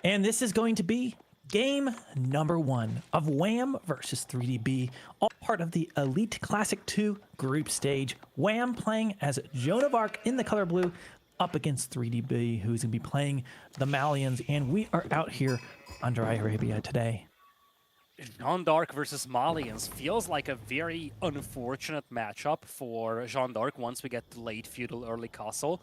And this is going to be game number 1 of Wham versus 3DB, all part of the Elite Classic 2 group stage. Wham playing as Joan of Arc in the color blue up against 3DB, who's going to be playing the Malians. And we are out here on Dry Arabia today. Jeanne d'Arc versus Malians feels like a very unfortunate matchup for Jeanne d'Arc once we get to late feudal, early castle.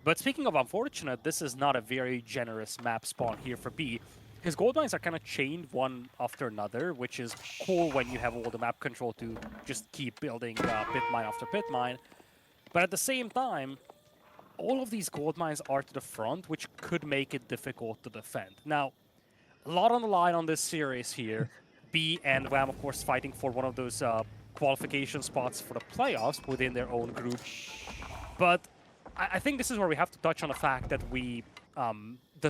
But speaking of unfortunate, this is not a very generous map spawn here for B. His gold mines are kind of chained one after another, which is cool when you have all the map control to just keep building pit mine after pit mine. But at the same time, all of these gold mines are to the front, which could make it difficult to defend. Now, a lot on the line on this series here. B and Wham, of course, fighting for one of those qualification spots for the playoffs within their own group. But I think this is where we have to touch on the fact that the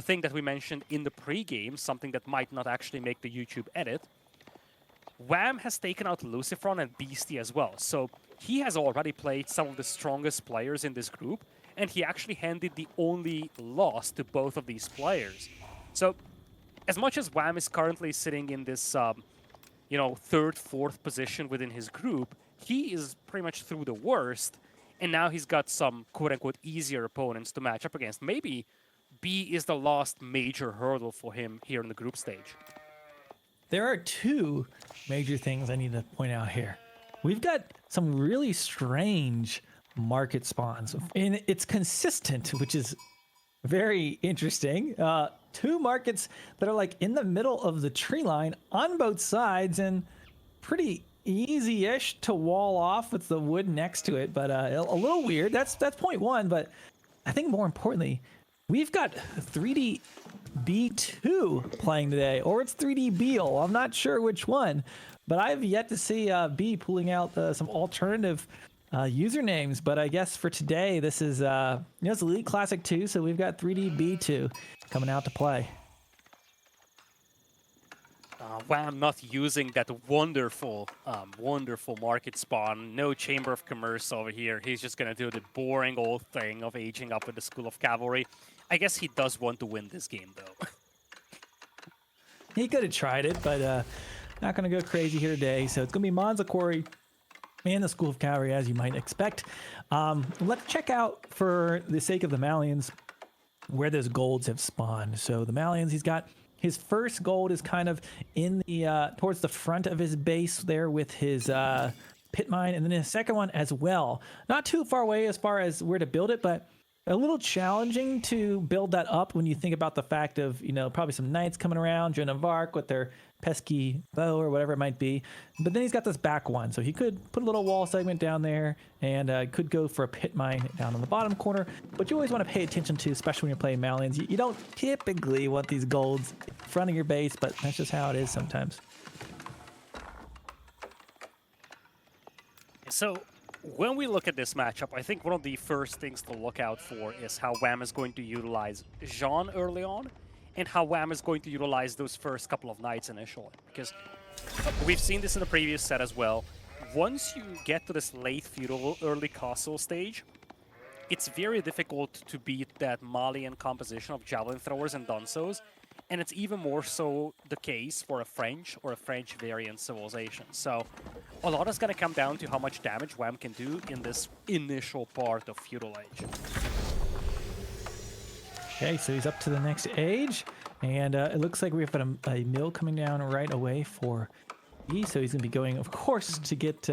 thing that we mentioned in the pre-game, something that might not actually make the YouTube edit, Wham has taken out Lucifron and Beastie as well. So he has already played some of the strongest players in this group, and he actually handed the only loss to both of these players. So as much as Wham is currently sitting in this, third, fourth position within his group, he is pretty much through the worst, and now he's got some quote-unquote easier opponents to match up against. Maybe B is the last major hurdle for him here in the group stage. There are two major things I need to point out here. We've got some really strange market spawns, and it's consistent, which is very interesting. Two markets that are like in the middle of the tree line on both sides and pretty easy-ish to wall off with the wood next to it, but a little weird. That's point one, but I think more importantly, we've got 3DB2 playing today, or it's 3DBeal. I'm not sure which one, but I've yet to see B pulling out some alternative usernames. But I guess for today, this is it's Elite Classic 2, so we've got 3DB2 coming out to play. Wham not using that wonderful market spawn. No Chamber of Commerce over here. He's just going to do the boring old thing of aging up with the School of Cavalry. I guess he does want to win this game, though. He could have tried it, but not going to go crazy here today. So it's going to be Monza Quarry and the School of Cavalry, as you might expect. Let's check out, for the sake of the Malians, where those golds have spawned. So the Malians, he's got his first gold is kind of in the towards the front of his base there with his pit mine, and then his second one as well. Not too far away as far as where to build it, but a little challenging to build that up when you think about the fact of, probably some knights coming around, Joan of Arc with their pesky bow or whatever it might be. But then he's got this back one, so he could put a little wall segment down there and could go for a pit mine down on the bottom corner. But you always want to pay attention to, especially when you're playing Malians. You don't typically want these golds in front of your base, but that's just how it is sometimes. So when we look at this matchup, I think one of the first things to look out for is how Wham is going to utilize Jeanne early on, and how Wham is going to utilize those first couple of knights initially. Because we've seen this in the previous set as well. Once you get to this late feudal, early castle stage, it's very difficult to beat that Malian composition of javelin throwers and dunsos, and it's even more so the case for a French or a French variant civilization. So a lot is going to come down to how much damage Wham can do in this initial part of Feudal Age. Okay, so he's up to the next age, and it looks like we've got a mill coming down right away for E, so he's going to be going, of course, to get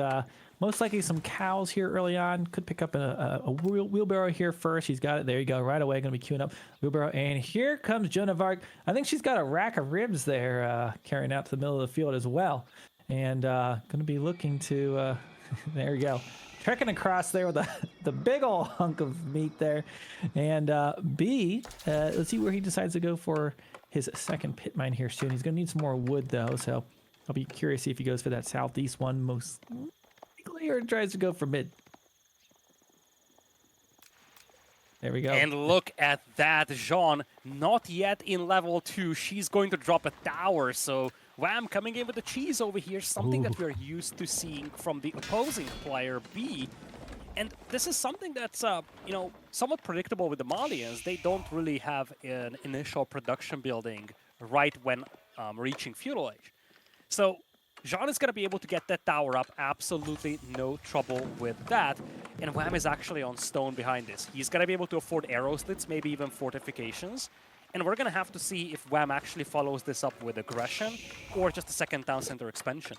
most likely some cows here early on. Could pick up a wheelbarrow here first. He's got it. There you go. Right away, going to be queuing up wheelbarrow. And here comes Joan of Arc. I think she's got a rack of ribs there carrying out to the middle of the field as well. And going to be looking to, there you go. Trekking across there with the big old hunk of meat there. And B, let's see where he decides to go for his second pit mine here soon. He's going to need some more wood, though. So I'll be curious to see if he goes for that southeast one most likely, or tries to go for mid. There we go. And look at that, Jeanne, not yet in level 2. She's going to drop a tower, so Wham coming in with the cheese over here, something that we're used to seeing from the opposing player, B. And this is something that's, you know, somewhat predictable with the Malians. They don't really have an initial production building right when reaching feudal age. So Jean is going to be able to get that tower up, absolutely no trouble with that. And Wham is actually on stone behind this. He's going to be able to afford arrow slits, maybe even fortifications. And we're going to have to see if Wham actually follows this up with aggression or just a second town center expansion.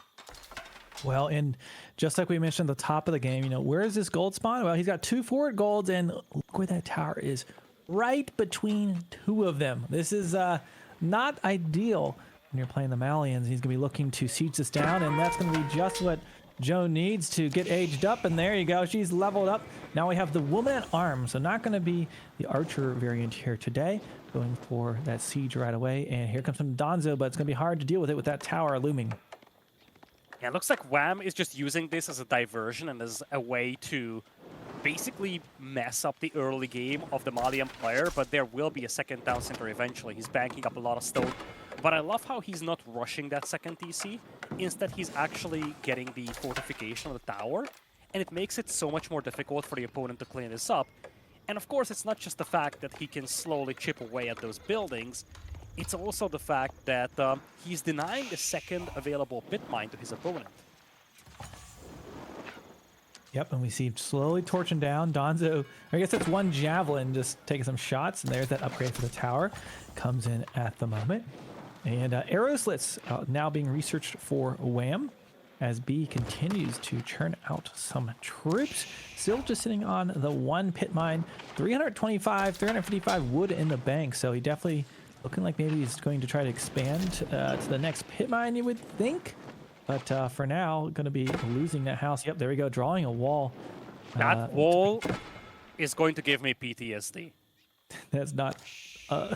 Well, and just like we mentioned at the top of the game, you know, where is this gold spawn? Well, he's got 2 forward golds, and look where that tower is, right between 2 of them. This is not ideal when you're playing the Malians. He's going to be looking to siege this down, and that's going to be just what Joe needs to get aged up. And there you go. She's leveled up. Now we have the woman at arms, so not going to be the archer variant here today. Going for that siege right away. And here comes some Donzo, but it's going to be hard to deal with it with that tower looming. Yeah, it looks like Wham is just using this as a diversion and as a way to basically mess up the early game of the Malian player, but there will be a second town center eventually. He's banking up a lot of stone. But I love how he's not rushing that second TC. Instead, he's actually getting the fortification of the tower, and it makes it so much more difficult for the opponent to clean this up. And of course, it's not just the fact that he can slowly chip away at those buildings, it's also the fact that he's denying the second available pit mine to his opponent. Yep, and we see him slowly torching down. Donzo, I guess that's 1 javelin just taking some shots, and there's that upgrade for the tower. Comes in at the moment. And arrow slits now being researched for Wham as B continues to churn out some troops. Still just sitting on the 1 pit mine, 355 wood in the bank. So he definitely looking like maybe he's going to try to expand to the next pit mine, you would think. But for now, going to be losing that house. Yep, there we go, drawing a wall. That wall is going to give me PTSD. That's not... yeah,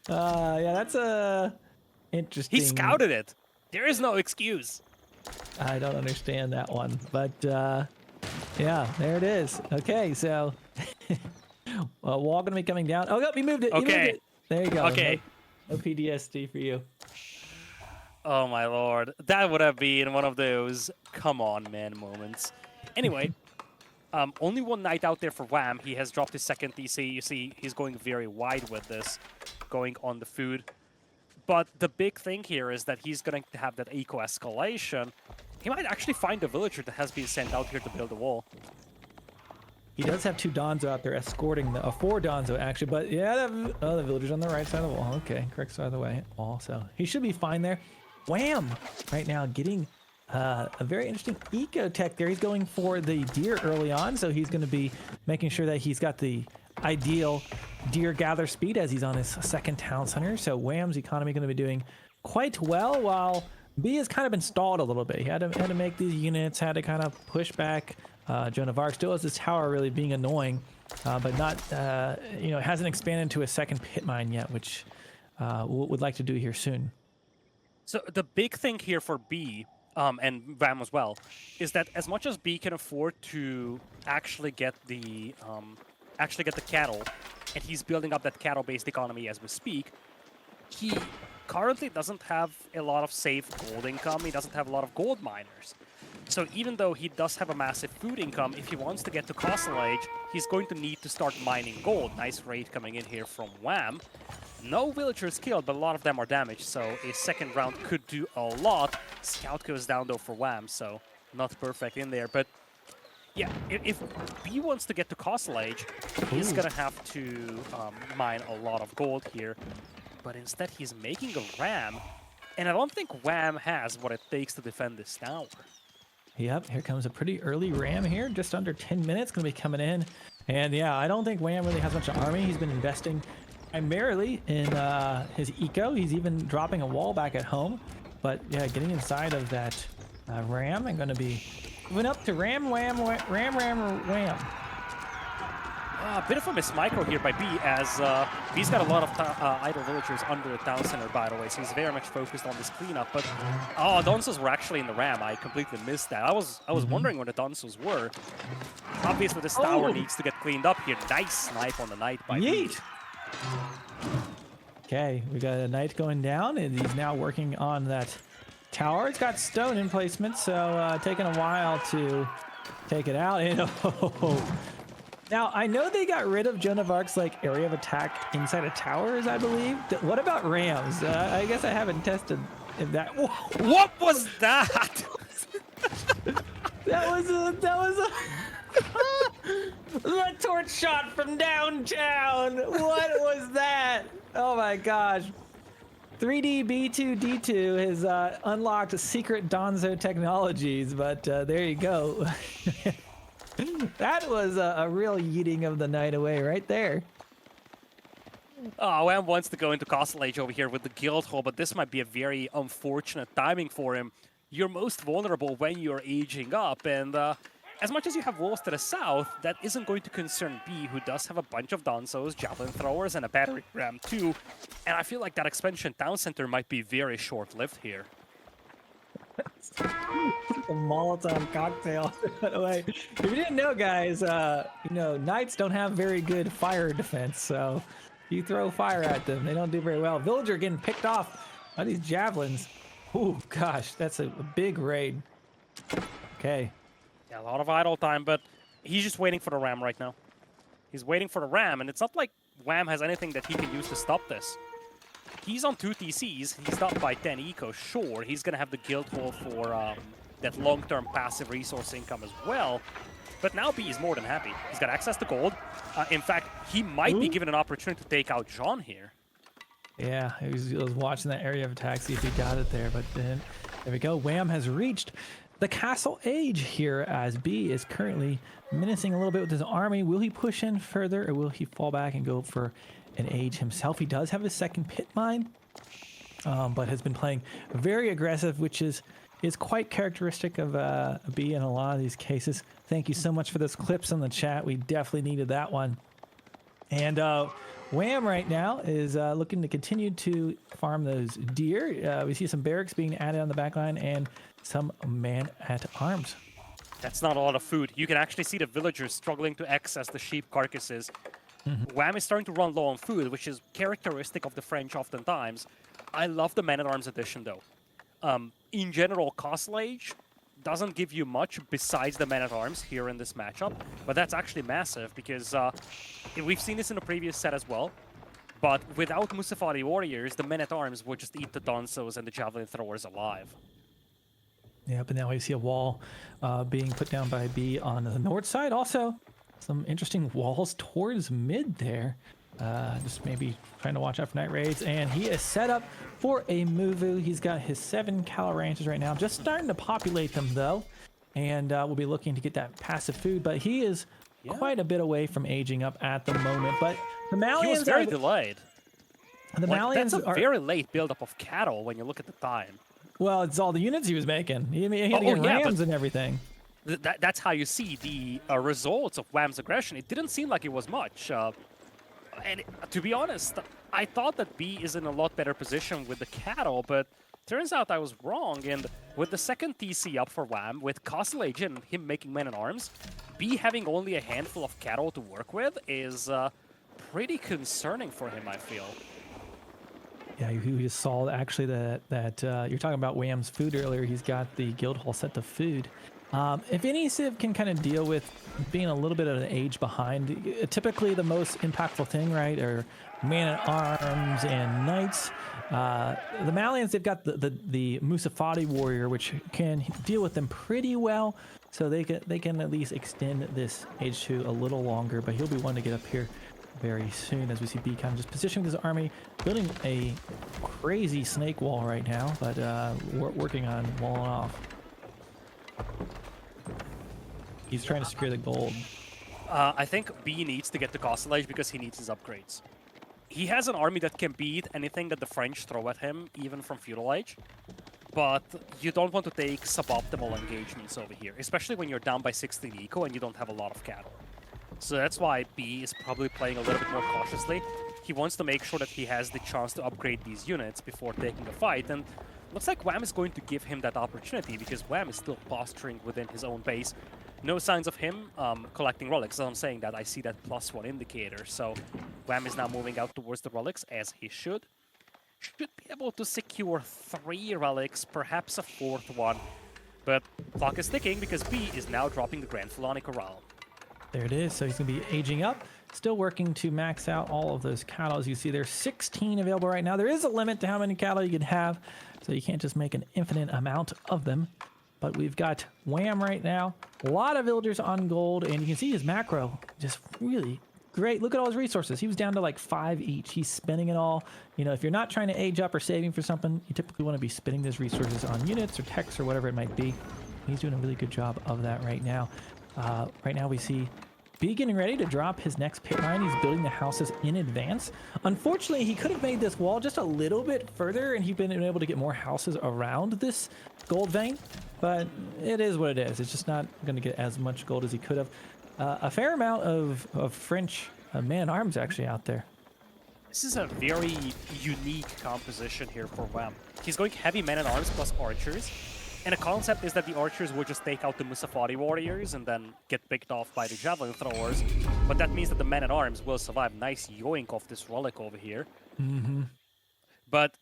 that's interesting. He scouted it. There is no excuse. I don't understand that one, but yeah, there it is. Okay, so wall gonna be coming down. Oh, he moved it. He moved it. There you go. Okay. No PTSD for you. Oh my lord, that would have been one of those come on man moments. Anyway, only 1 knight out there for Wham. He has dropped his second TC. You see, he's going very wide with this, going on the food. But the big thing here is that he's going to have that eco escalation. He might actually find a villager that has been sent out here to build a wall. He does have 2 Donzo out there escorting the 4 Donzo actually, but yeah, the villager's on the right side of the wall. Okay, correct side of the wall, so he should be fine there. Wham! Right now getting a very interesting eco tech there. He's going for the deer early on, so he's going to be making sure that he's got the ideal deer gather speed as he's on his second town center. So Wham's economy going to be doing quite well, while B has kind of been stalled a little bit. He had to make these units, had to kind of push back. Joan of Arc still has this tower really being annoying, but not, you know, it hasn't expanded to a second pit mine yet, which would like to do here soon. So the big thing here for B, and Vam as well, is that as much as B can afford to actually get the cattle, and he's building up that cattle-based economy as we speak, he currently doesn't have a lot of safe gold income. He doesn't have a lot of gold miners. So even though he does have a massive food income, if he wants to get to Castle Age, he's going to need to start mining gold. Nice raid coming in here from Wham. No villagers killed, but a lot of them are damaged, so a second round could do a lot. Scout goes down though for Wham, so not perfect in there. But yeah, if B wants to get to Castle Age, he's gonna have to mine a lot of gold here. But instead he's making a ram, and I don't think Wham has what it takes to defend this tower. Yep, here comes a pretty early ram here, just under 10 minutes, gonna be coming in. And yeah, I don't think Wham really has much army. He's been investing primarily in his eco. He's even dropping a wall back at home. But yeah, getting inside of that ram, I'm gonna be moving up to ram, wham, ram, wham. A bit of a mismicro here by B, as B's got a lot of idle villagers under the town center, by the way, so he's very much focused on this cleanup. But oh, Donsos were actually in the ram. I completely missed that. I was wondering where the Donsos were. Obviously, this tower needs to get cleaned up here. Nice snipe on the knight by B. Okay, we got a knight going down, and he's now working on that tower. It's got stone in placement, so taking a while to take it out. And oh. Now, I know they got rid of Joan of Arc's like area of attack inside of towers, I believe. What about rams? I guess I haven't tested if that. Whoa. What was that? That was a the torch shot from downtown. What was that? Oh my gosh. 3D B2D2 has unlocked secret Donzo technologies, but there you go. That was a real yeeting of the night away right there. Oh, Wham wants to go into Castle Age over here with the Guild Hall, but this might be a very unfortunate timing for him. You're most vulnerable when you're aging up, and as much as you have walls to the south, that isn't going to concern B, who does have a bunch of Donzos, Javelin Throwers, and a Battery Ram too. And I feel like that expansion town center might be very short-lived here. A Molotov cocktail. By the way, if you didn't know, guys, knights don't have very good fire defense, so you throw fire at them, they don't do very well. Villager getting picked off by these javelins. Oh gosh, that's a big raid. Okay. Yeah, a lot of idle time, but he's just waiting for the ram right now. He's waiting for the ram, and it's not like Wham has anything that he can use to stop this. He's on 2 TCs, he's up by 10 eco, sure, he's gonna have the guild hall for that long-term passive resource income as well, but now B is more than happy. He's got access to gold. In fact, he might be given an opportunity to take out John here. Yeah, he was watching that area of attack, see if he got it there, but then, there we go. Wham has reached the Castle Age here as B is currently menacing a little bit with his army. Will he push in further, or will he fall back and go for an age himself? He does have his second pit mine, but has been playing very aggressive, which is quite characteristic of B in a lot of these cases. Thank you so much for those clips in the chat. We definitely needed that one. And Wham right now is looking to continue to farm those deer. We see some barracks being added on the back line and some man-at-arms. That's not a lot of food. You can actually see the villagers struggling to access the sheep carcasses. Wham is starting to run low on food, which is characteristic of the French oftentimes. I love the Man-at-Arms edition, though. In general, Castle Age doesn't give you much besides the Man-at-Arms here in this matchup, but that's actually massive because we've seen this in the previous set as well, but without Musafari Warriors, the Men-at-Arms would just eat the Donzos and the Javelin Throwers alive. Yeah, but now we see a wall being put down by B on the north side. Also, some interesting walls towards mid there. Just maybe trying to watch out for night raids. And he is set up for a Muvu. He's got his 7 Cal ranches right now. Just starting to populate them, though. And we'll be looking to get that passive food. But he is quite a bit away from aging up at the moment. But the Malians... He was very delayed. The Malians that's a very late buildup of cattle when you look at the time. Well, it's all the units he was making. He had to get rams and everything. That's how you see the results of Wham's aggression. It didn't seem like it was much. And to be honest, I thought that B is in a lot better position with the cattle, but turns out I was wrong. And with the second TC up for Wham, with Castle Age and him making Men-at-Arms, B having only a handful of cattle to work with is pretty concerning for him, I feel. Yeah, we just saw actually that you're talking about Wham's food earlier. He's got the guild hall set to food. If any civ can kind of deal with being a little bit of an age behind, typically the most impactful thing, right, are man-at-arms and knights. The Malians, they've got the Musafati warrior, which can deal with them pretty well, so they can at least extend this age to a little longer. But he'll be one to get up here very soon, as we see B kind of just positioning his army, building a crazy snake wall right now, but working on walling off. He's trying to secure the gold. I think B needs to get to Castle Age because he needs his upgrades. He has an army that can beat anything that the French throw at him, even from Feudal Age. But you don't want to take suboptimal engagements over here, especially when you're down by 16 eco and you don't have a lot of cattle. So that's why B is probably playing a little bit more cautiously. He wants to make sure that he has the chance to upgrade these units before taking the fight, and looks like Wham is going to give him that opportunity because Wham is still posturing within his own base. No signs of him collecting relics. As I'm saying that, I see that +1 indicator. So Wham is now moving out towards the relics, as he should. Should be able to secure 3 relics, perhaps a 4th one. But clock is ticking because B is now dropping the Grand Fulani Corral. There it is. So he's going to be aging up. Still working to max out all of those cattle. As you see, there's 16 available right now. There is a limit to how many cattle you can have, so you can't just make an infinite amount of them. But we've got Wham right now. A lot of villagers on gold, and you can see his macro just really great. Look at all his resources. He was down to like 5 each. He's spending it all. You know, if you're not trying to age up or saving for something, you typically want to be spending those resources on units or techs or whatever it might be. He's doing a really good job of that right now. Right now we see B getting ready to drop his next pit mine. He's building the houses in advance. Unfortunately, he could have made this wall just a little bit further and he'd been able to get more houses around this gold vein, but it is what it is. It's just not going to get as much gold as he could have. A fair amount of French man-at-arms actually out there. This is a very unique composition here for Wham. He's going heavy men-at-arms plus archers. And the concept is that the archers will just take out the Musafari warriors and then get picked off by the javelin throwers. But that means that the men-at-arms will survive. Nice yoink off this relic over here. Mm-hmm. But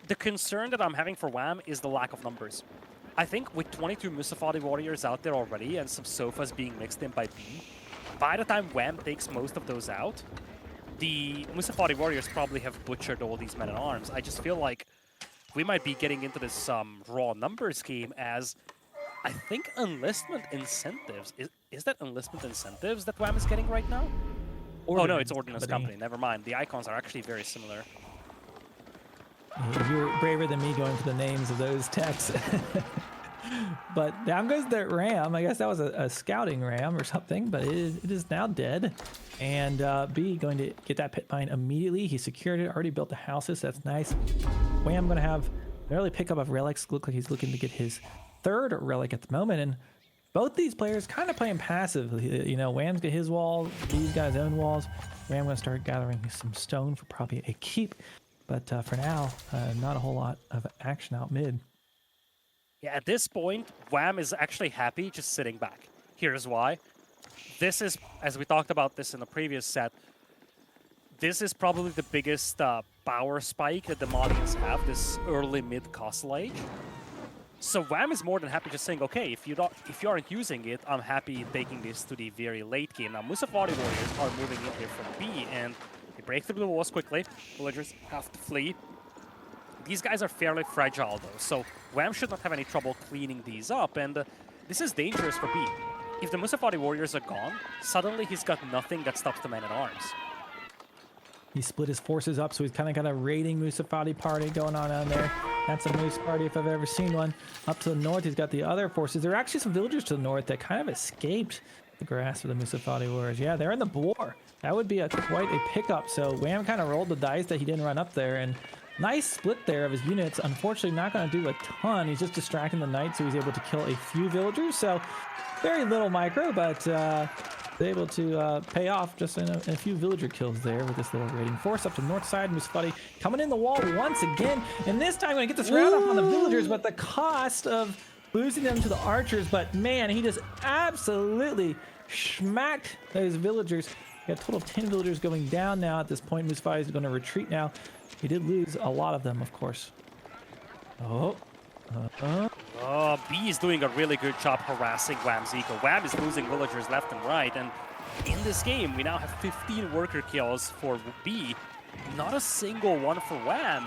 the concern that I'm having for Wham is the lack of numbers. I think with 22 Musafari warriors out there already and some sofas being mixed in by B, by the time Wham takes most of those out, the Musafari warriors probably have butchered all these men-at-arms. I just feel like we might be getting into this raw numbers game as I think enlistment incentives. Is that enlistment incentives that Wham is getting right now? Oh no, it's Ordnance Company. Never mind. The icons are actually very similar. You're braver than me going for the names of those techs. But down goes that ram. I guess that was a scouting ram or something, but it is now dead. And B going to get that pit mine immediately. He secured it, already built the houses. That's nice. Wham going to have an early pickup of relics. Look like he's looking to get his third relic at the moment. And both these players kind of playing passive. You know, Wham's got his walls, B's got his own walls. Wham going to start gathering some stone for probably a keep. But for now, not a whole lot of action out mid. Yeah, at this point, Wham is actually happy just sitting back. Here's why. This is, as we talked about this in the previous set, this is probably the biggest power spike that the Malians have, this early mid-Castle Age. So Wham is more than happy just saying, okay, if you aren't using it, I'm happy taking this to the very late game. Now, Musafari warriors are moving in here from B, and they break through the walls quickly. Villagers have to flee. These guys are fairly fragile, though, so Wham should not have any trouble cleaning these up, and this is dangerous for B. If the Musafari warriors are gone, suddenly he's got nothing that stops the men-at-arms. He split his forces up, so he's kind of got a raiding Musafari party going on down there. That's a moose party if I've ever seen one. Up to the north, he's got the other forces. There are actually some villagers to the north that kind of escaped the grasp of the Musafari warriors. Yeah, they're in the boar. That would be quite a pickup. So Wham kind of rolled the dice that he didn't run up there, and nice split there of his units. Unfortunately, not going to do a ton. He's just distracting the knight, so he's able to kill a few villagers. So very little micro, but able to pay off just in a few villager kills there with this little raiding force. Up to north side, Musafari coming in the wall once again, and this time going to get this round up on the villagers, but the cost of losing them to the archers. But man, he just absolutely smacked those villagers. Got a total of 10 villagers going down now at this point. Musafari is going to retreat now. He did lose a lot of them, of course. Oh, B is doing a really good job harassing Wham's eco. Wham is losing villagers left and right, and in this game, we now have 15 worker kills for B. Not a single one for Wham.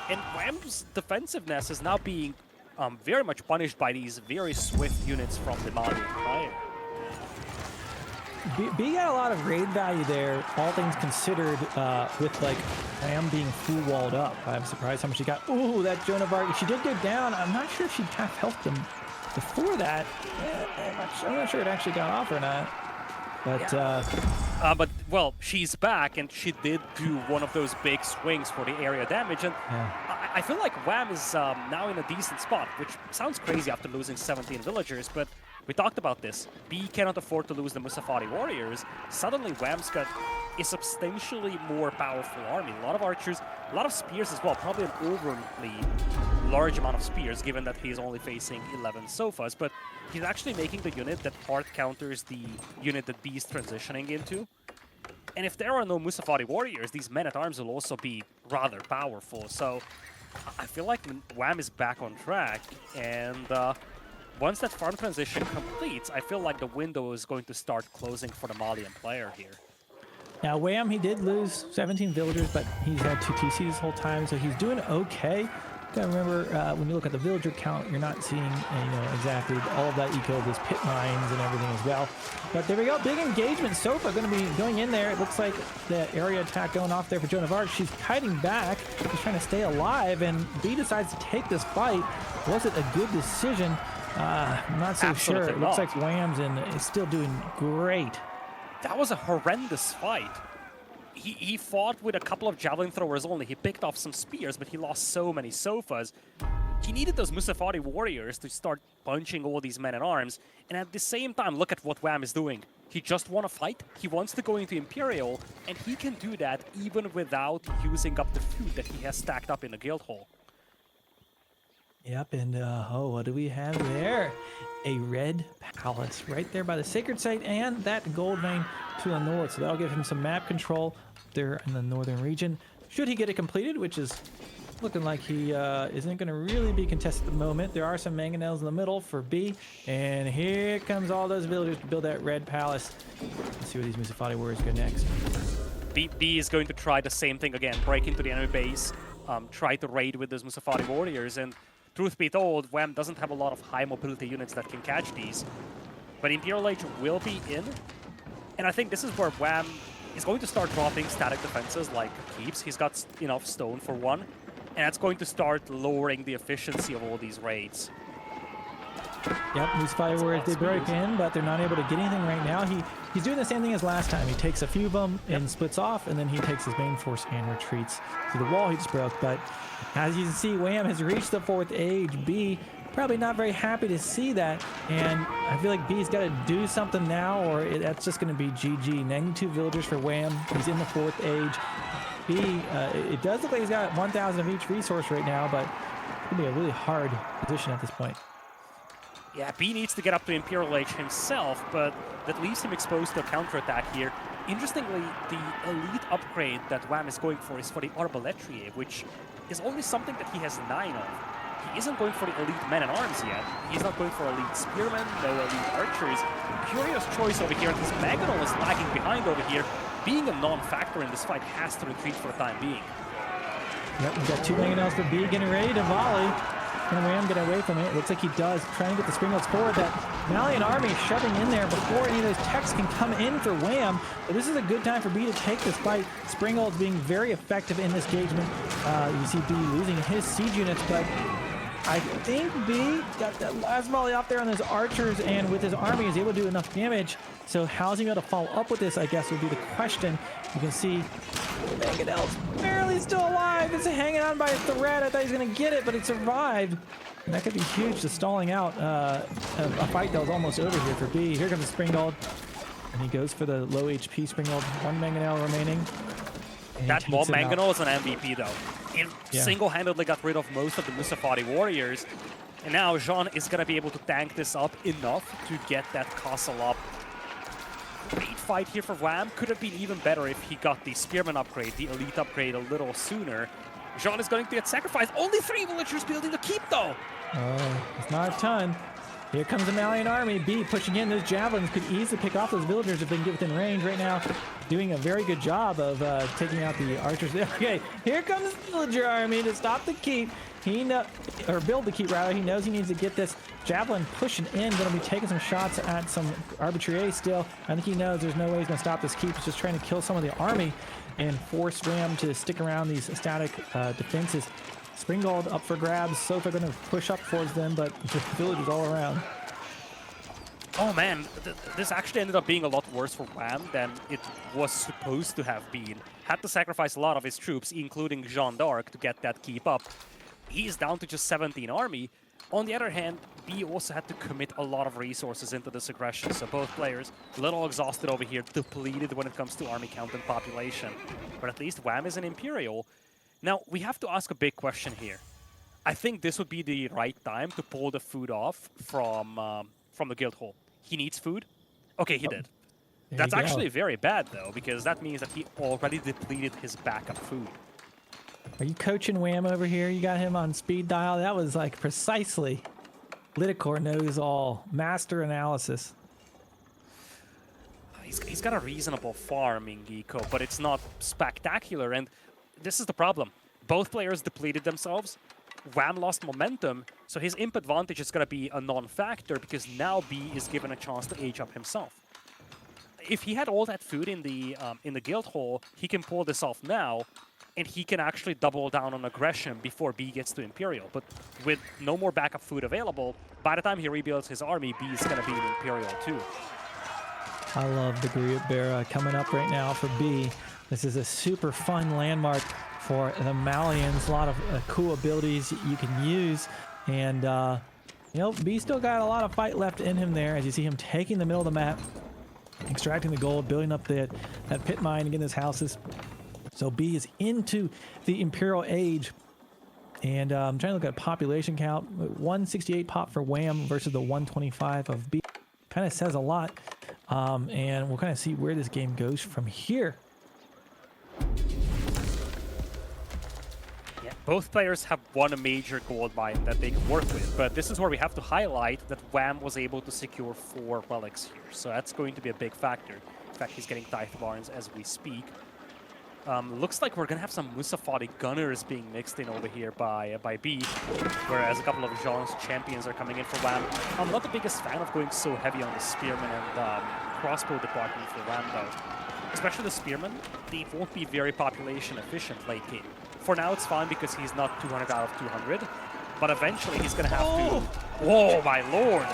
And Wham's defensiveness is now being very much punished by these very swift units from the Malian player. B got a lot of raid value there, all things considered, with like Wham being full walled up. I'm surprised how much she got. Ooh, that Joan of Arc. She did go down. I'm not sure if she half helped them before that. I'm not sure it actually got off or not. But but well, she's back, and she did do one of those big swings for the area damage, and yeah. I feel like Wham is now in a decent spot, which sounds crazy after losing 17 villagers, but we talked about this. B cannot afford to lose the Musafari warriors. Suddenly, Wham's got a substantially more powerful army. A lot of archers, a lot of spears as well. Probably an overly large amount of spears, given that he's only facing 11 sofas. But he's actually making the unit that hard counters the unit that B is transitioning into. And if there are no Musafari warriors, these men-at-arms will also be rather powerful. So I feel like Wham is back on track, and once that farm transition completes, I feel like the window is going to start closing for the Malian player here. Now, Wham, he did lose 17 villagers, but he's had 2 TCs this whole time, so he's doing okay. Gotta remember, when you look at the villager count, you're not seeing, exactly all of that eco, those pit mines and everything as well. But there we go, big engagement. Sofa going to be going in there. It looks like the area attack going off there for Joan of Arc. She's kiting back, she's trying to stay alive, and B decides to take this fight. Was it a good decision? I'm not so Absolutely sure. It looks like Wham's is still doing great. That was a horrendous fight. He fought with a couple of javelin throwers only. He picked off some spears, but he lost so many sofas. He needed those Musafari warriors to start punching all these men-at-arms. And at the same time, look at what Wham is doing. He just won a fight. He wants to go into Imperial, and he can do that even without using up the food that he has stacked up in the guild hall. Yep, and oh, what do we have there? A red palace right there by the sacred site and that gold vein to the north. So that'll give him some map control there in the northern region. Should he get it completed, which is looking like he isn't going to really be contested at the moment. There are some mangonels in the middle for B. And here comes all those villagers to build that red palace. Let's see where these Musafati warriors go next. B is going to try the same thing again, break into the enemy base, try to raid with those Musafari warriors, and truth be told, Wham doesn't have a lot of high mobility units that can catch these. But Imperial Age will be in, and I think this is where Wham is going to start dropping static defenses like keeps. He's got enough stone for one, and that's going to start lowering the efficiency of all these raids. Yep, these fire warriors did break in, but they're not able to get anything right now. He's doing the same thing as last time. He takes a few of them and splits off, and then he takes his main force and retreats to the wall he just broke. But as you can see, Wham has reached the 4th age. B probably not very happy to see that, and I feel like B's got to do something now, or that's just going to be GG. 92 villagers for Wham. He's in the 4th age. B, it does look like he's got 1,000 of each resource right now, but it's going to be a really hard position at this point. Yeah, B needs to get up to Imperial Age himself, but that leaves him exposed to a counterattack here. Interestingly, the elite upgrade that Wham is going for is for the Arbaletrier, which is only something that he has 9 of. He isn't going for the elite men-at-arms yet. He's not going for elite spearmen, no elite archers. Curious choice over here, and his Mangonel is lagging behind over here. Being a non-factor in this fight, has to retreat for the time being. Yep, we've got 2 mangonels for B getting ready to volley. Can Wham get away from it? It looks like he does. Trying to get the springboards forward. That Malian army shoving in there before any of those techs can come in for Wham. But this is a good time for B to take this fight. Springhold's being very effective in this engagement. You see B losing his siege units, but I think B got that last volley off there on those archers, and with his army is able to do enough damage. So how's he going to follow up with this, I guess, would be the question. You can see Mangonel's barely still alive. It's hanging on by a thread. I thought he was going to get it, but it survived. And that could be huge, to stalling out a fight that was almost over here for B. Here comes the Springald, and he goes for the low HP Springald. 1 Mangonel remaining. That bomb Mangonel is an MVP, though. He single-handedly got rid of most of the Musafari warriors. And now Jean is going to be able to tank this up enough to get that castle up. Great fight here for Wham. Could have been even better if he got the Spearman upgrade, the Elite upgrade, a little sooner. Jean is going to get sacrificed. Only 3 villagers building the keep, though. Oh, it's not a ton. Here comes the Malian army. B pushing in. Those javelins could easily pick off those villagers if they can get within range right now. Doing a very good job of taking out the archers. Okay, here comes the villager army to stop the keep. Or build the keep, rather. He knows he needs to get this javelin pushing in. Going to be taking some shots at some arbitrary still. I think he knows there's no way he's going to stop this keep. He's just trying to kill some of the army and force Ram to stick around these static defenses. Springald up for grabs. Sofa going to push up towards them, but just villagers all around. Oh man, this actually ended up being a lot worse for Wham than it was supposed to have been. Had to sacrifice a lot of his troops, including Jeanne d'Arc, to get that keep up. He's down to just 17 army. On the other hand, B also had to commit a lot of resources into this aggression, so both players a little exhausted over here, depleted when it comes to army count and population. But at least Wham is an Imperial. Now, we have to ask a big question here. I think this would be the right time to pull the food off from the guild hall. He needs food? Okay, he did. That's actually very bad, though, because that means that he already depleted his backup food. Are you coaching Wham over here? You got him on speed dial? That was like precisely Lidakor knows all. Master analysis. He's got a reasonable farm in Geeko, but it's not spectacular, and this is the problem. Both players depleted themselves. Wham lost momentum, so his imp advantage is going to be a non-factor because now B is given a chance to age up himself. If he had all that food in the guild hall, he can pull this off now, and he can actually double down on aggression before B gets to Imperial. But with no more backup food available, by the time he rebuilds his army, B is going to be in Imperial too. I love the Griot Bear coming up right now for B. This is a super fun landmark for the Malians. A lot of cool abilities you can use. And, you know, B still got a lot of fight left in him there as you see him taking the middle of the map, extracting the gold, building up that pit mine and getting his houses. So B is into the Imperial Age. And I'm trying to look at population count. 168 pop for Wham versus the 125 of B. Kind of says a lot. And we'll kind of see where this game goes from here. Yeah, both players have one major gold mine that they can work with, but this is where we have to highlight that Wham was able to secure 4 relics here, so that's going to be a big factor. In fact, he's getting Tithe Barns as we speak. Looks like we're going to have some Musafati Gunners being mixed in over here by B, whereas a couple of Jean's champions are coming in for Wham. I'm not the biggest fan of going so heavy on the Spearman and crossbow department for Wham, though. Especially the Spearman, they won't be very population efficient late game. For now, it's fine because he's not 200 out of 200, but eventually he's going to have to... Oh, my lord!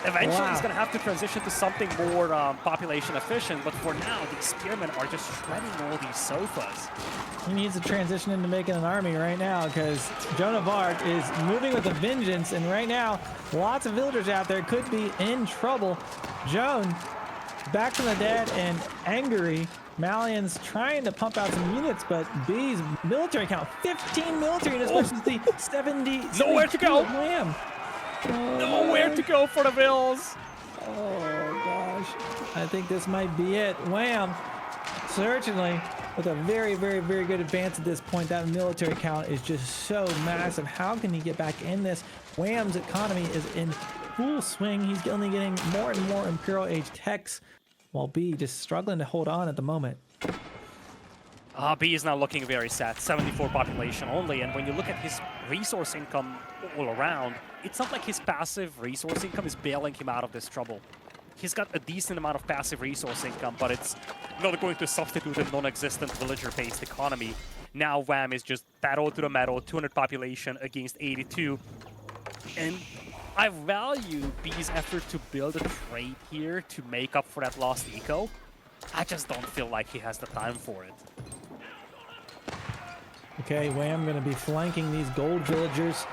Eventually, he's going to have to transition to something more population efficient, but for now, these spearmen are just shredding all these sofas. He needs to transition into making an army right now because Joan of Arc is moving with a vengeance, and right now, lots of villagers out there could be in trouble. Joan, back from the dead and angry. Malian's trying to pump out some units, but B's military count, 15 military units versus the 70. Nowhere to go! Wham. Nowhere to go for the Bills. Oh gosh, I think this might be it. Wham! Certainly, with a very, very, very good advance at this point. That military count is just so massive. How can he get back in this? Wham's economy is in full swing. He's only getting more and more Imperial Age techs, while B just struggling to hold on at the moment. B is now looking very sad. 74 population only, and when you look at his resource income all around, it's not like his passive resource income is bailing him out of this trouble. He's got a decent amount of passive resource income, but it's not going to substitute a non-existent villager-based economy. Now Wham is just battle to the metal, 200 population against 82. And I value B's effort to build a trade here to make up for that lost eco. I just don't feel like he has the time for it. Okay, Wham going to be flanking these gold villagers,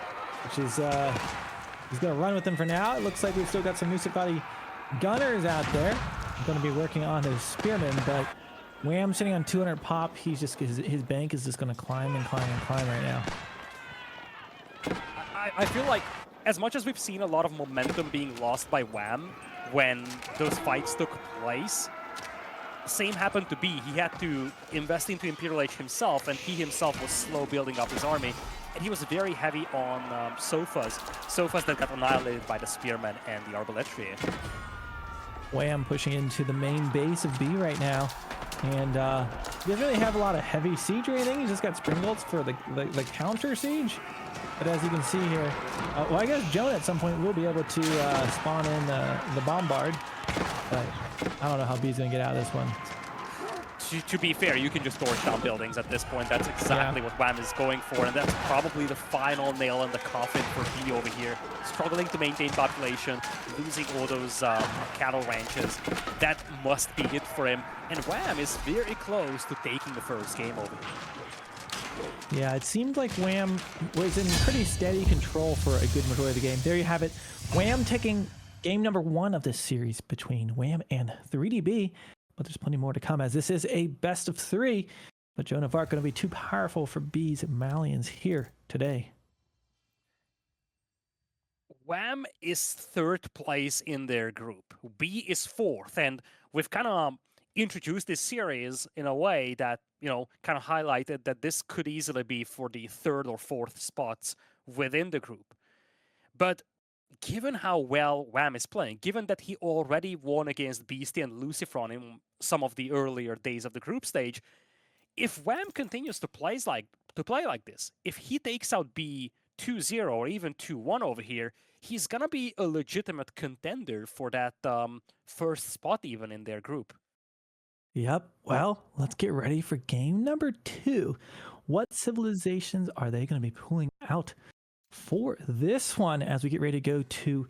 which is, he's going to run with them for now. It looks like we've still got some Musafati gunners out there. Going to be working on his spearmen, but Wham sitting on 200 pop. He's just, his bank is just going to climb and climb and climb right now. I feel like as much as we've seen a lot of momentum being lost by Wham when those fights took place, same happened to B. He had to invest into Imperial Age himself, and he himself was slow building up his army. And he was very heavy on sofas that got annihilated by the Spearmen and the Arbaletier. Wham pushing into the main base of B right now. And he doesn't really have a lot of heavy siege or anything. He's just got Springbolts for the counter siege. But as you can see here, well, I guess Joan at some point will be able to spawn in the Bombard. But I don't know how B's going to get out of this one. To be fair, you can just torch down buildings at this point. That's exactly what Wham is going for, and that's probably the final nail in the coffin for B over here. Struggling to maintain population, losing all those cattle ranches. That must be it for him. And Wham is very close to taking the first game over here. Yeah, it seemed like Wham was in pretty steady control for a good majority of the game. There you have it. Wham taking game number 1 of this series between Wham and 3DB. But there's plenty more to come as this is a best of 3. But Joan of Arc going to be too powerful for B's Malians here today. Wham is 3rd place in their group. B is 4th, and we've kind of introduced this series in a way that, you know, kind of highlighted that this could easily be for the 3rd or 4th spots within the group. But given how well Wham is playing, given that he already won against Beastie and Lucifron in some of the earlier days of the group stage, if Wham continues to play like this, if he takes out B 2-0 or even 2-1 over here, he's gonna be a legitimate contender for that first spot even in their group. Yep. Well, let's get ready for game number 2. What civilizations are they going to be pulling out for this one as we get ready to go to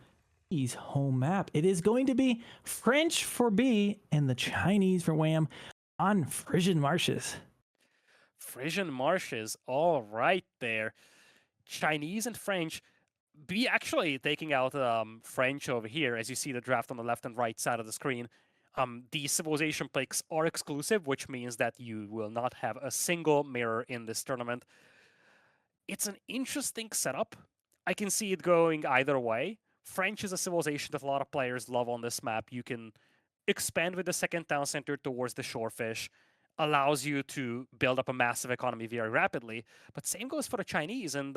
B's home map? It is going to be French for B and the Chinese for Wham on Frisian Marshes. Frisian Marshes, all right there. Chinese and French. B actually taking out French over here, as you see the draft on the left and right side of the screen. The civilization picks are exclusive, which means that you will not have a single mirror in this tournament. It's an interesting setup. I can see it going either way. French is a civilization that a lot of players love on this map. You can expand with the second town center towards the shorefish, allows you to build up a massive economy very rapidly. But same goes for the Chinese, and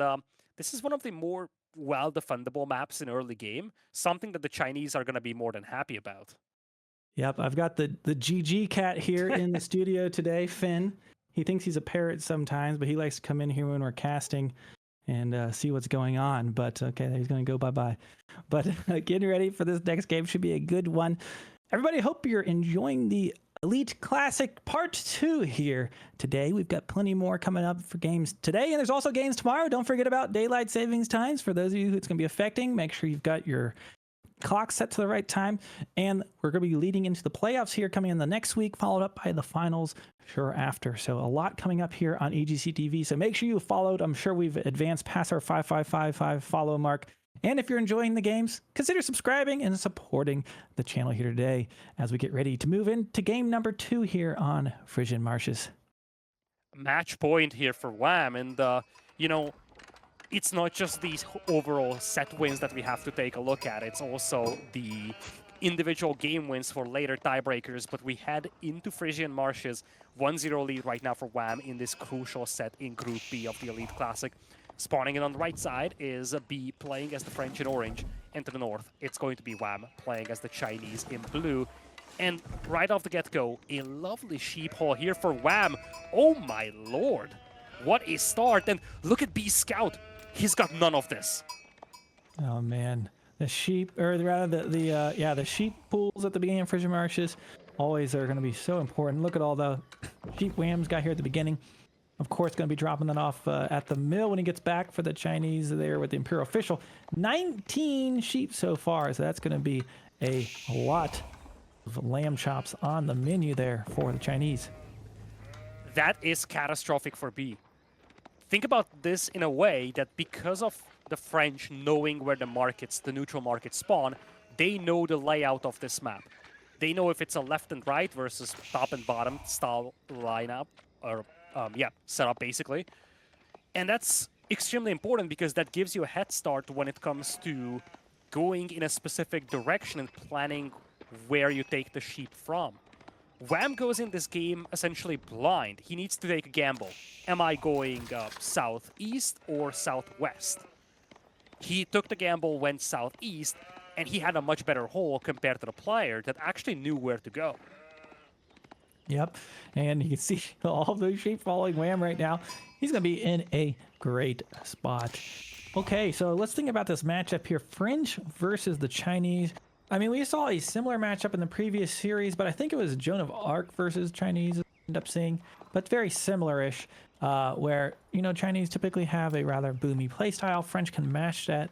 this is one of the more well-defendable maps in early game, something that the Chinese are going to be more than happy about. Yep, I've got the GG cat here in the studio today, Finn. He thinks he's a parrot sometimes, but he likes to come in here when we're casting and see what's going on. But okay, he's going to go bye-bye. But getting ready for this next game should be a good one. Everybody, hope you're enjoying the Elite Classic Part 2 here today. We've got plenty more coming up for games today, and there's also games tomorrow. Don't forget about daylight savings times. For those of you who it's going to be affecting, make sure you've got your clock set to the right time, and we're going to be leading into the playoffs here coming in the next week, followed up by the finals sure after. So a lot coming up here on EGC TV. So make sure you followed. I'm sure we've advanced past our 5555 follow mark. And if you're enjoying the games, consider subscribing and supporting the channel here today as we get ready to move into game number 2 here on Frisian Marshes. Match point here for Wham, and you know, it's not just these overall set wins that we have to take a look at. It's also the individual game wins for later tiebreakers. But we head into Frisian Marshes. 1-0 lead right now for Wham in this crucial set in Group B of the Elite Classic. Spawning in on the right side is B playing as the French in orange. And to the north, it's going to be Wham playing as the Chinese in blue. And right off the get-go, a lovely sheep haul here for Wham. Oh my lord. What a start. And look at B's scout. He's got none of this. Oh man, the sheep, or rather the sheep pools at the beginning of Frisian Marshes always are going to be so important. Look at all the sheep Wham's got here at the beginning. Of course, going to be dropping that off at the mill when he gets back for the Chinese there with the Imperial official. 19 sheep so far, so that's going to be a lot of lamb chops on the menu there for the Chinese. That is catastrophic for B. Think about this in a way that because of the French knowing where the markets, the neutral markets spawn, they know the layout of this map. They know if it's a left and right versus top and bottom style lineup, or setup basically. And that's extremely important because that gives you a head start when it comes to going in a specific direction and planning where you take the sheep from. Wham goes in this game essentially blind. He needs to take a gamble. Am I going southeast or southwest? He took the gamble, went southeast, and he had a much better hole compared to the player that actually knew where to go. Yep, and you can see all of those sheep following Wham right now. He's going to be in a great spot. Okay, so let's think about this matchup here. French versus the Chinese. I mean, we saw a similar matchup in the previous series, but I think it was Joan of Arc versus Chinese end up seeing, but very similar-ish, where, you know, Chinese typically have a rather boomy playstyle. French can match that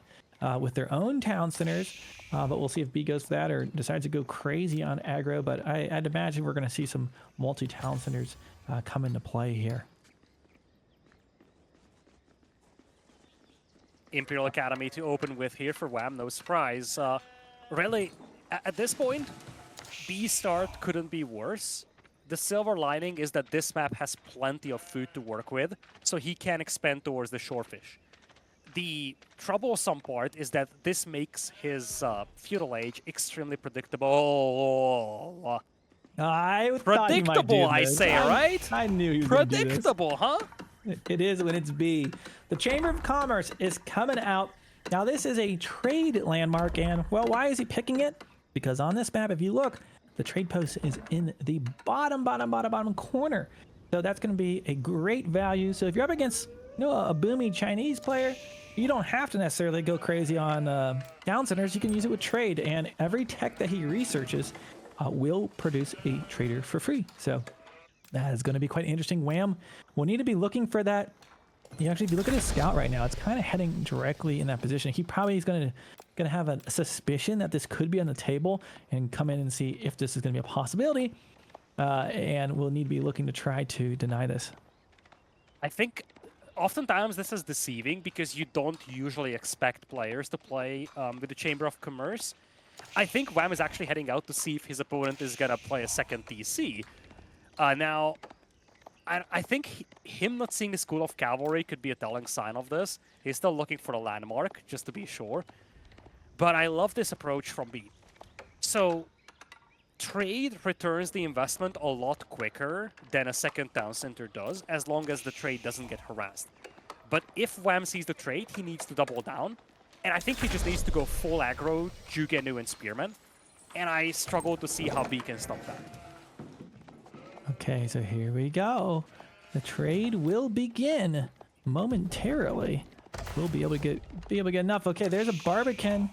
with their own town centers, but we'll see if B goes for that or decides to go crazy on aggro, but I'd imagine we're going to see some multi-town centers come into play here. Imperial Academy to open with here for Wham, no surprise. Really, at this point, B start couldn't be worse. The silver lining is that this map has plenty of food to work with, so he can expand towards the shorefish. The troublesome part is that this makes his feudal age extremely predictable. Predictable, I say, right? I knew he was gonna do this. Predictable, huh? It is when it's B. The Chamber of Commerce is coming out Now this is a trade landmark, and well, why is he picking it? Because on this map, if you look, the trade post is in the bottom corner. So that's going to be a great value. So if you're up against a boomy Chinese player, you don't have to necessarily go crazy on down centers. You can use it with trade, and every tech that he researches will produce a trader for free. So that is going to be quite interesting. Wham will need to be looking for that. You actually, if you look at his scout right now, it's kind of heading directly in that position. He probably is going to have a suspicion that this could be on the table and come in and see if this is going to be a possibility. And we'll need to be looking to try to deny this. I think oftentimes this is deceiving because you don't usually expect players to play with the Chamber of Commerce. I think Wham is actually heading out to see if his opponent is going to play a second DC. Now, I think him not seeing the School of Cavalry could be a telling sign of this. He's still looking for a landmark, just to be sure. But I love this approach from B. So, trade returns the investment a lot quicker than a second town center does, as long as the trade doesn't get harassed. But if Wham sees the trade, he needs to double down. And I think he just needs to go full aggro, Jugenu, and Spearman. And I struggle to see how B can stop that. Okay, so here we go. The trade will begin momentarily. We'll be able to get enough. Okay, there's a Barbican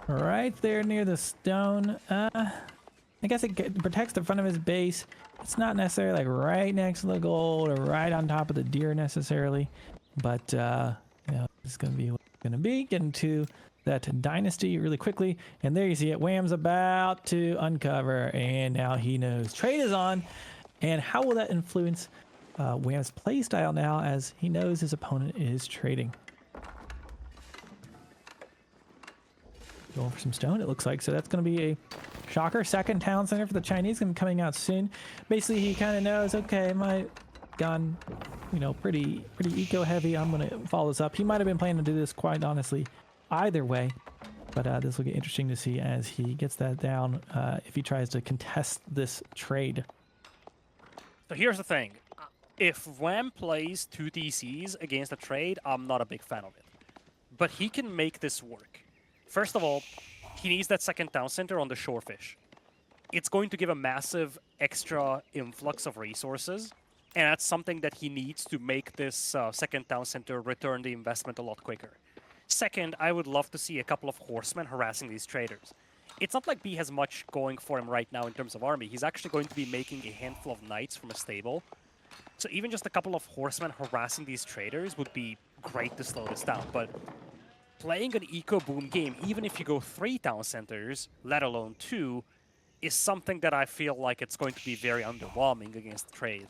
right there near the stone. I guess it protects the front of his base. It's not necessarily like right next to the gold or right on top of the deer necessarily, but it's gonna be what it's gonna be. Getting to that dynasty really quickly, and there you see it. Wham's about to uncover, and now he knows trade is on. And how will that influence Wham's playstyle now as he knows his opponent is trading? Going for some stone, it looks like. So that's going to be a shocker. Second town center for the Chinese, going to be coming out soon. Basically, he kind of knows, okay, my gun, pretty eco-heavy. I'm going to follow this up. He might have been planning to do this, quite honestly, either way. But this will get interesting to see as he gets that down if he tries to contest this trade. So here's the thing. If Wham plays 2 DCs against a trade, I'm not a big fan of it. But he can make this work. First of all, he needs that second town center on the shorefish. It's going to give a massive extra influx of resources, and that's something that he needs to make this second town center return the investment a lot quicker. Second, I would love to see a couple of horsemen harassing these traders. It's not like B has much going for him right now in terms of army. He's actually going to be making a handful of knights from a stable. So even just a couple of horsemen harassing these traders would be great to slow this down. But playing an eco-boom game, even if you go 3 town centers, let alone 2, is something that I feel like it's going to be very underwhelming against the trade.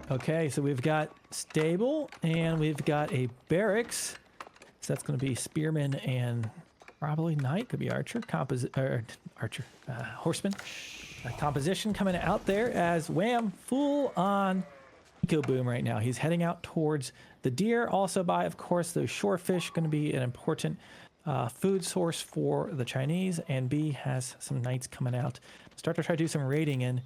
Okay, so we've got stable and we've got a barracks. So that's going to be spearman and probably knight, could be archer, horseman. Composition coming out there as Wham full on eco boom right now. He's heading out towards the deer. Also by, of course, those shorefish, going to be an important food source for the Chinese. And B has some knights coming out. Start to try to do some raiding. And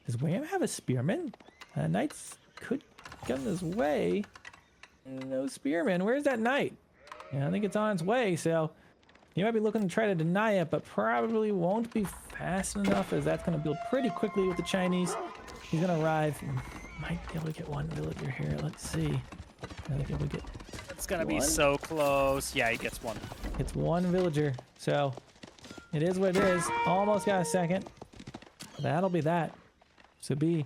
does Wham have a spearman? Knights could come this way. No spearman. Where's that knight? Yeah, I think it's on its way. So he might be looking to try to deny it, but probably won't be fast enough as that's going to build pretty quickly with the Chinese. He's going to arrive. Might be able to get one villager here. Let's see. I think we'll get. It's going to be so close. Yeah, he gets one. It's one villager. So it is what it is. Almost got a second. That'll be that. So B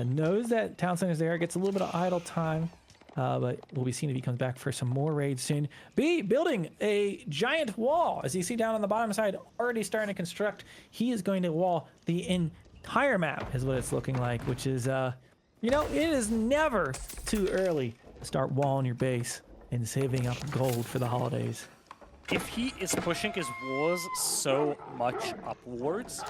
knows that town center's there. Gets a little bit of idle time. But we'll be seeing if he comes back for some more raids soon. B building a giant wall. As you see down on the bottom side, already starting to construct. He is going to wall the entire map is what it's looking like, which is, it is never too early to start walling your base and saving up gold for the holidays. If he is pushing his walls so much upwards,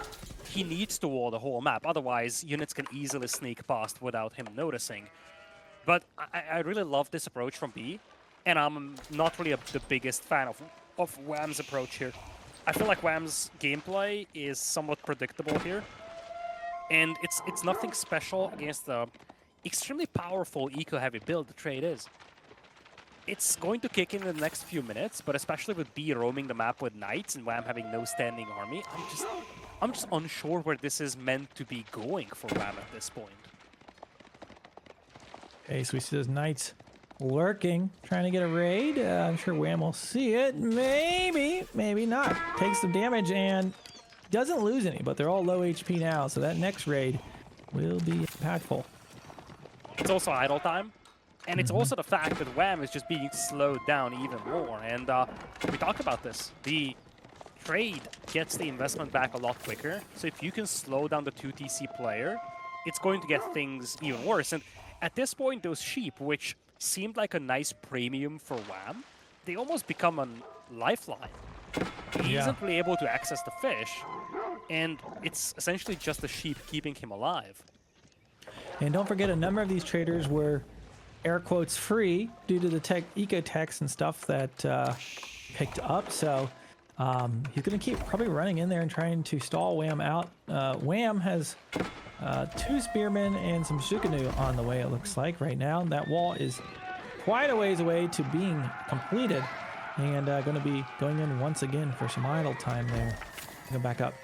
he needs to wall the whole map. Otherwise, units can easily sneak past without him noticing. But I really love this approach from B, and I'm not really the biggest fan of Wham's approach here. I feel like Wham's gameplay is somewhat predictable here, and it's nothing special against the extremely powerful eco-heavy build the trade is. It's going to kick in the next few minutes, but especially with B roaming the map with knights and Wham having no standing army, I'm just unsure where this is meant to be going for Wham at this point. Okay, so we see those knights lurking, trying to get a raid. I'm sure Wham will see it. Maybe, maybe not. Takes some damage and doesn't lose any, but they're all low HP now, so that next raid will be impactful. It's also idle time, and it's also the fact that Wham is just being slowed down even more. And we talked about this. The trade gets the investment back a lot quicker, so if you can slow down the 2TC player, it's going to get things even worse. And at this point, those sheep, which seemed like a nice premium for Wham, they almost become a lifeline. He isn't really able to access the fish, and it's essentially just the sheep keeping him alive. And don't forget, a number of these traders were air quotes free due to the eco techs and stuff that picked up. So he's going to keep probably running in there and trying to stall Wham out. Wham has 2 spearmen and some Shukanu on the way, it looks like, right now. That wall is quite a ways away to being completed, and going to be going in once again for some idle time there. Go back up.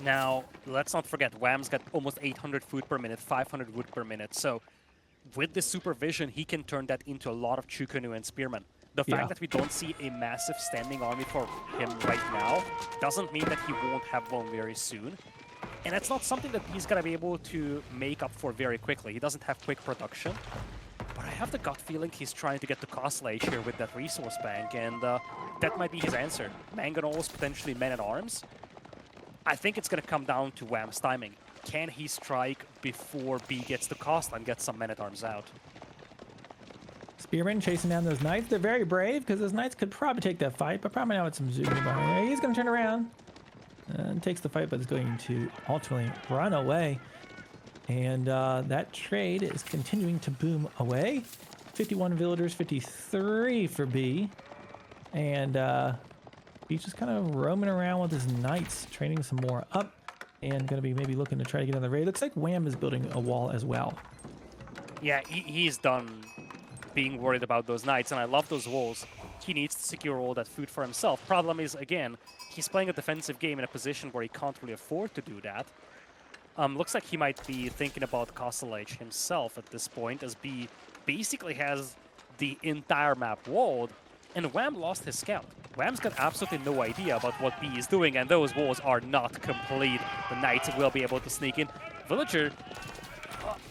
Now, let's not forget, Wham's got almost 800 food per minute, 500 wood per minute. So with this supervision, he can turn that into a lot of Chukunu and Spearmen. The fact that we don't see a massive standing army for him right now doesn't mean that he won't have one very soon. And that's not something that he's going to be able to make up for very quickly. He doesn't have quick production. But I have the gut feeling he's trying to get to Castle Age here with that resource bank, and that might be his answer. Mangonels, potentially men-at-arms. I think it's going to come down to Wham's timing. Can he strike before B gets to Castle and get some men-at-arms out? Spearmen chasing down those knights. They're very brave because those knights could probably take that fight, but probably not with some Zugni behind there. He's going to turn around and takes the fight, but is going to ultimately run away. And that trade is continuing to boom away. 51 villagers, 53 for B. And B's just kind of roaming around with his knights, training some more up, and going to be maybe looking to try to get on the raid. Looks like Wham is building a wall as well. Yeah, he's done being worried about those knights, and I love those walls. He needs to secure all that food for himself. Problem is, again, he's playing a defensive game in a position where he can't really afford to do that. Looks like he might be thinking about Castle Age himself at this point, as B basically has the entire map walled, and Wham lost his scout. Wham's got absolutely no idea about what B is doing, and those walls are not complete. The knights will be able to sneak in. Villager,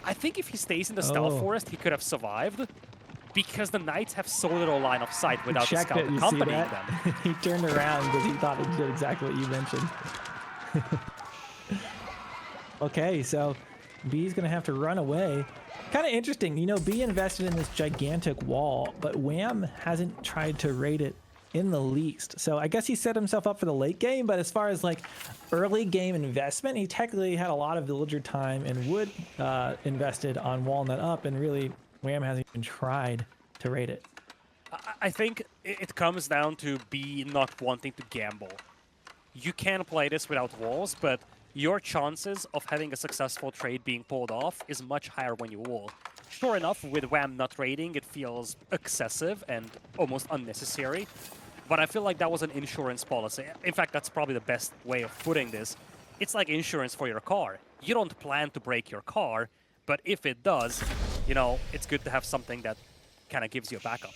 I think if he stays in the stealth forest, he could have survived, because the knights have so little line of sight without the scout accompanying them. He turned around because he thought it did exactly what you mentioned. Okay, so B's going to have to run away. Kind of interesting. You know, B invested in this gigantic wall, but Wham hasn't tried to raid it in the least. So I guess he set himself up for the late game, but as far as like early game investment, he technically had a lot of villager time and wood invested on walling that up, and really Wham hasn't even tried to raid it. I think it comes down to B not wanting to gamble. You can play this without walls, but your chances of having a successful trade being pulled off is much higher when you wall. Sure enough, with Wham not raiding, it feels excessive and almost unnecessary, but I feel like that was an insurance policy. In fact, that's probably the best way of putting this. It's like insurance for your car. You don't plan to break your car, but if it does, you know, it's good to have something that kind of gives you a backup.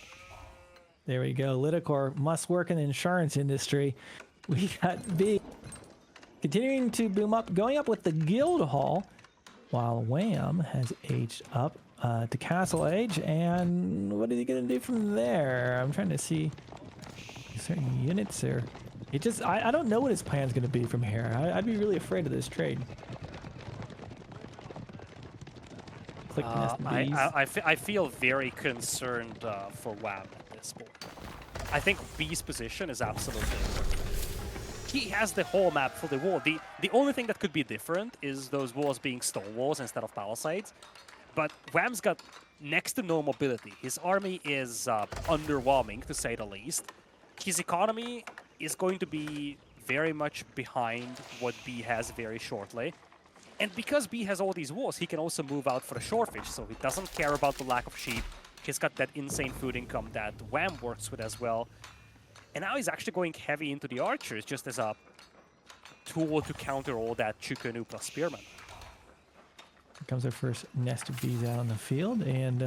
There we go. Lidakor must work in the insurance industry. We got B continuing to boom up, going up with the guild hall, while Wham has aged up to Castle Age. And what is he going to do from there? I'm trying to see certain units or it just I don't know what his plan's going to be from here. I'd be really afraid of this trade. Click Nest of Bees. I feel very concerned for Wham at this point. I think B's position is absolutely important. He has the whole map fully walled. The only thing that could be different is those walls being stone walls instead of palisades. But Wham's got next to no mobility. His army is underwhelming, to say the least. His economy is going to be very much behind what B has very shortly. And because B has all these walls, he can also move out for the shorefish, so he doesn't care about the lack of sheep. He's got that insane food income that Wham works with as well. And now he's actually going heavy into the archers just as a tool to counter all that Chukanu plus Spearman. Here comes our first nest of bees out on the field, and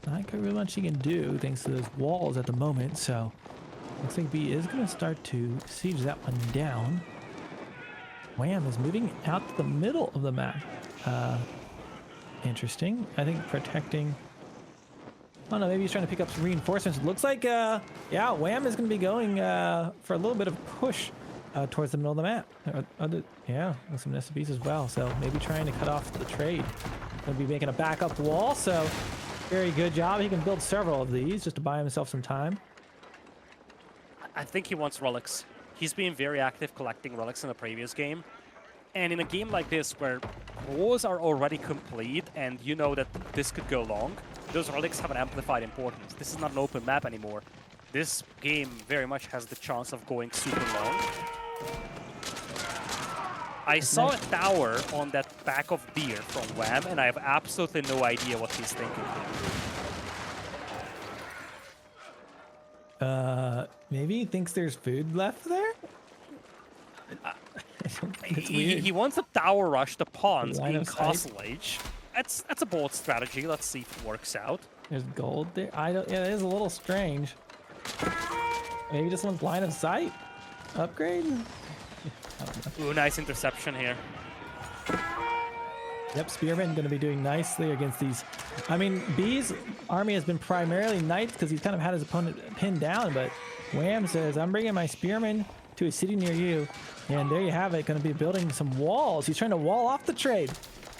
not really much he can do thanks to those walls at the moment, so looks like B is going to start to siege that one down. Wham is moving out to the middle of the map. Interesting. I think protecting... Oh no, maybe he's trying to pick up some reinforcements. It looks like, yeah, Wham is going to be going for a little bit of push towards the middle of the map. Yeah, with some nest of bees as well. So maybe trying to cut off the trade. Going to be making a backup wall, so very good job. He can build several of these just to buy himself some time. I think he wants relics. He's been very active collecting relics in the previous game. And in a game like this where wars are already complete and you know that this could go long, those relics have an amplified importance. This is not an open map anymore. This game very much has the chance of going super long. I saw a tower on that back of deer from Wham, and I have absolutely no idea what he's thinking. Maybe he thinks there's food left there? He wants a tower rush to pawns Line in of sight. Castle Age. That's a bold strategy. Let's see if it works out. There's gold there. Yeah, it is a little strange. Maybe just wants line of sight upgrade. I don't know. Ooh, nice interception here. Yep, Spearman going to be doing nicely against these. I mean, B's army has been primarily knights because he's kind of had his opponent pinned down, but Wham says, I'm bringing my Spearman to a city near you, and there you have it. Going to be building some walls. He's trying to wall off the trade.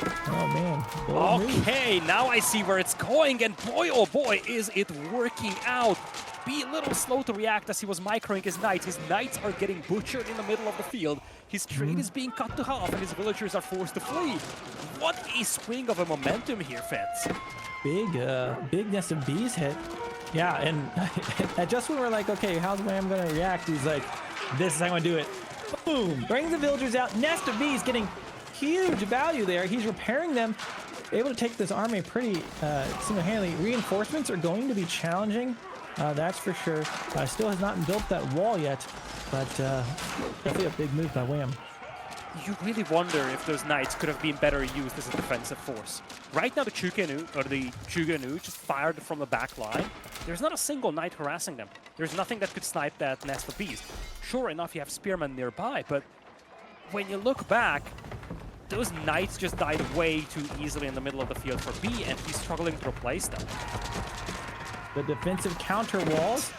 Oh man. Bold Okay, move. now I see where it's going, and boy, oh boy, is it working out. Be a little slow to react as he was microing his knights. His knights are getting butchered in the middle of the field. His trade is being cut to half, and his villagers are forced to flee. What a swing of a momentum here, Fitz. Big nest of bees hit. Yeah, and just when we're like, okay, how's Wham going to react? He's like, this is how I'm going to do it. Boom! Brings the villagers out. Nest of bees getting huge value there. He's repairing them. Able to take this army pretty single-handedly. Reinforcements are going to be challenging. That's for sure. Still has not built that wall yet, but definitely a big move by Wham. You really wonder if those knights could have been better used as a defensive force. Right now, the Chuganu just fired from the back line. There's not a single knight harassing them. There's nothing that could snipe that nest of bees. Sure enough, you have spearmen nearby, but when you look back, those knights just died way too easily in the middle of the field for B, and he's struggling to replace them. The defensive counter walls.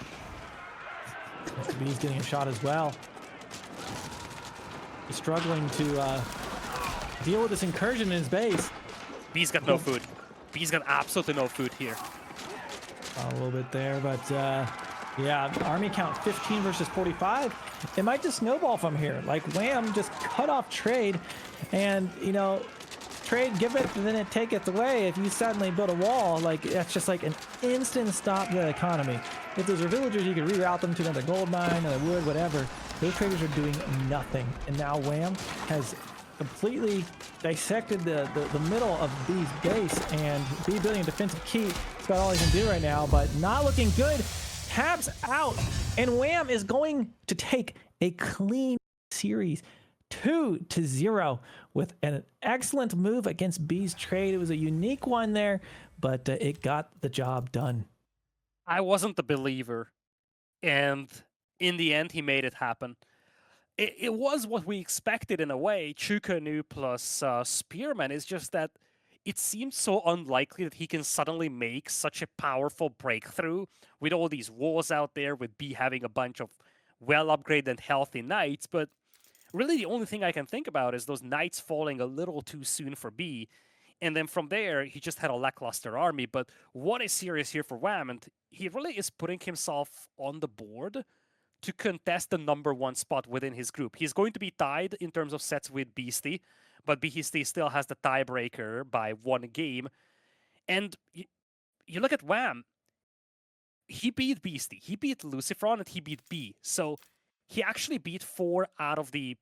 Bees getting a shot as well. He's struggling to deal with this incursion in his base. B's got no food. B's got absolutely no food here. A little bit there, but yeah, army count 15 versus 45. It might just snowball from here. Like Wham just cut off trade, and you know, trade giveth and then it taketh away. If you suddenly build a wall, like that's just like an instant stop to the economy. If those are villagers, you could reroute them to another gold mine, another wood, whatever. Those traders are doing nothing, and now Wham has completely dissected the middle of B's base, and B building a defensive keep. That's about all he can do right now, but not looking good. Taps out, and Wham is going to take a clean series 2-0 with an excellent move against B's trade. It was a unique one there, but it got the job done. I wasn't the believer, and in the end, he made it happen. It was what we expected in a way. Chukanu plus Spearman is just that it seems so unlikely that he can suddenly make such a powerful breakthrough with all these walls out there, with B having a bunch of well-upgraded and healthy knights, but really the only thing I can think about is those knights falling a little too soon for B, and then from there, he just had a lackluster army, but what a series here for Wham, and he really is putting himself on the board to contest the #1 spot within his group. He's going to be tied in terms of sets with Beastie, but Beastie still has the tiebreaker by 1 game. And you look at Wham, he beat Beastie, he beat Lucifron, and he beat B. So he actually beat 4 out of the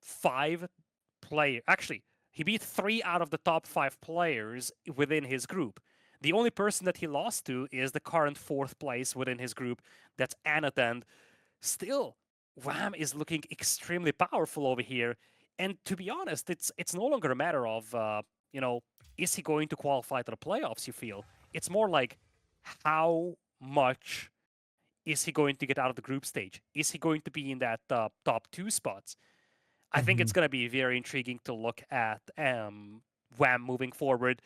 5 players. Actually, he beat 3 out of the top 5 players within his group. The only person that he lost to is the current 4th place within his group. That's Anat, and still, Wham is looking extremely powerful over here. And to be honest, it's no longer a matter of is he going to qualify to the playoffs? You feel it's more like how much is he going to get out of the group stage? Is he going to be in that top 2 spots? I think it's going to be very intriguing to look at Wham moving forward.